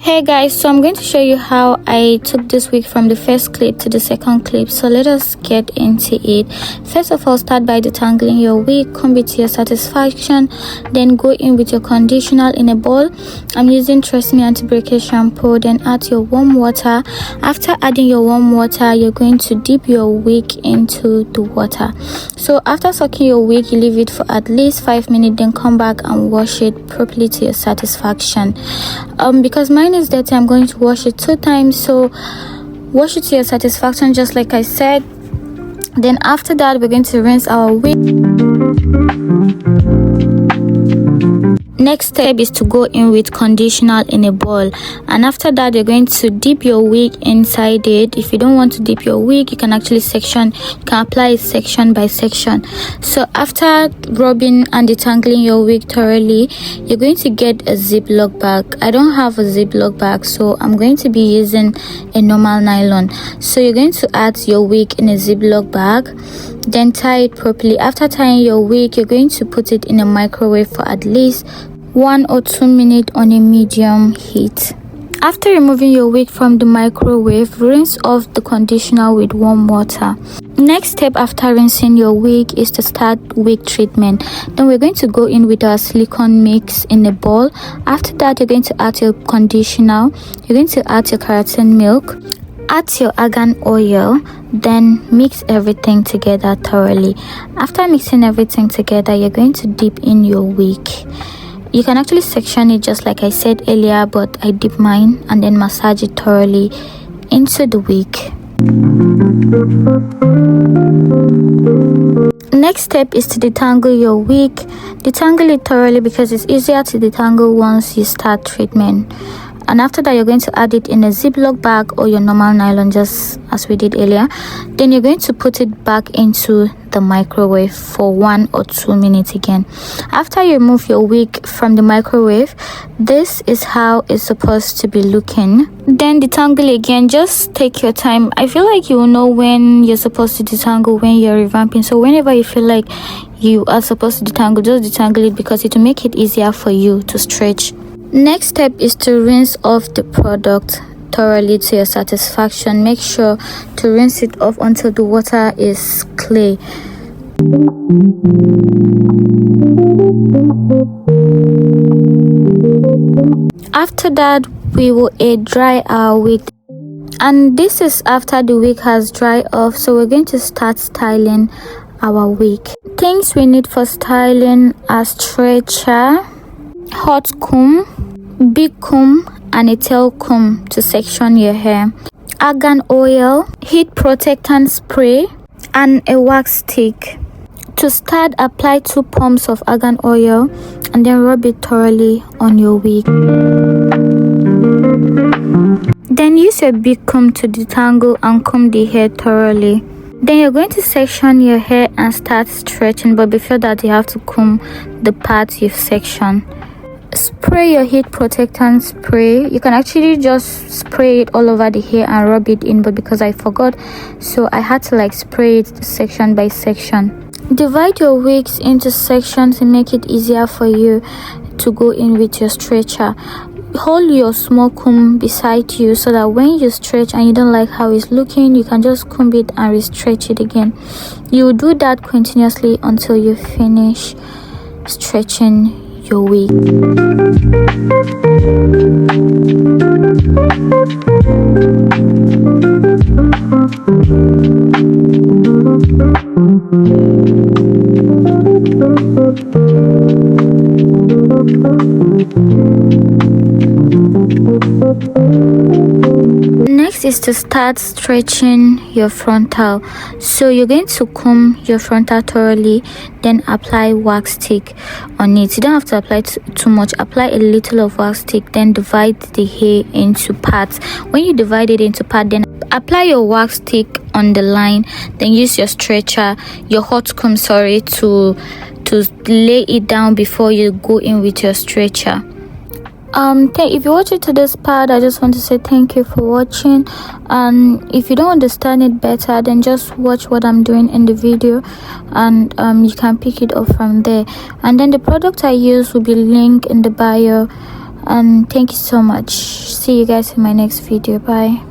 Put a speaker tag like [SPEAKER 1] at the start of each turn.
[SPEAKER 1] Hey guys, so I'm going to show you how I took this wig from the first clip to the second clip. So let us get into it. First of all, start by detangling your wig, comb it to your satisfaction, then go in with your conditioner in a bowl. I'm using Tresemme anti-breakage shampoo. Then add your warm water. After adding your warm water, you're going to dip your wig into the water. So after soaking your wig, you leave it for at least 5 minutes, then come back and wash it properly to your satisfaction. Because mine is dirty, I'm going to wash it 2 times, so wash it to your satisfaction just like I said. Then after that, we're going to rinse our wig. Next step is to go in with conditioner in a bowl, and after that you're going to dip your wig inside it. If you don't want to dip your wig, you can actually apply it section by section. So after rubbing and detangling your wig thoroughly, you're going to get a ziplock bag. I don't have a ziplock bag, so I'm going to be using a normal nylon. So you're going to add your wig in a ziplock bag, then tie it properly. After tying your wig, you're going to put it in a microwave for at least 1 or 2 minutes on a medium heat. After removing your wig from the microwave, rinse off the conditioner with warm water. Next step after rinsing your wig is to start wig treatment. Then we're going to go in with our silicone mix in a bowl. After that, you're going to add your conditioner, you're going to add your keratin milk, add your argan oil, then mix everything together thoroughly. After mixing everything together, you're going to dip in your wig. You can actually section it just like I said earlier, but I dip mine and then massage it thoroughly into the wig. Next step is to detangle your wig. Detangle it thoroughly because it's easier to detangle once you start treatment. And after that, you're going to add it in a ziplock bag or your normal nylon, just as we did earlier. Then you're going to put it back into the microwave for 1 or 2 minutes again. After you remove your wig from the microwave, this is how it's supposed to be looking. Then detangle again. Just take your time. I feel like you will know when you're supposed to detangle when you're revamping. So whenever you feel like you are supposed to detangle, just detangle it because it will make it easier for you to stretch. Next step is to rinse off the product thoroughly to your satisfaction. Make sure to rinse it off until the water is clear. After that, we will air dry our wig, and this is after the wig has dried off. So we're going to start styling our wig. Things we need for styling are stretcher, hot comb, big comb, and a tail comb to section your hair, argan oil, heat protectant spray, and a wax stick. To start, apply 2 pumps of argan oil and then rub it thoroughly on your wig. Then use your big comb to detangle and comb the hair thoroughly. Then you're going to section your hair and start stretching, but before that you have to comb the parts you've sectioned. Spray your heat protectant spray. You can actually just spray it all over the hair and rub it in, but because I forgot, so I had to spray it section by section. Divide your wigs into sections to make it easier for you to go in with your stretcher. Hold your small comb beside you so that when you stretch and you don't like how it's looking, you can just comb it and re-stretch it again. You will do that continuously until you finish stretching your wig. Next is to start stretching your frontal. So you're going to comb your frontal thoroughly, then apply wax stick on it. You don't have to apply too much. Apply a little of wax stick, then divide the hair into parts. When you divide it into parts, then apply your wax stick on the line, then use your stretcher, your hot comb, to lay it down before you go in with your stretcher. If you watch it to this part, I just want to say thank you for watching, and if you don't understand it better, then just watch what I'm doing in the video, and you can pick it up from there. And then the product I use will be linked in the bio, and thank you so much. See you guys in my next video. Bye.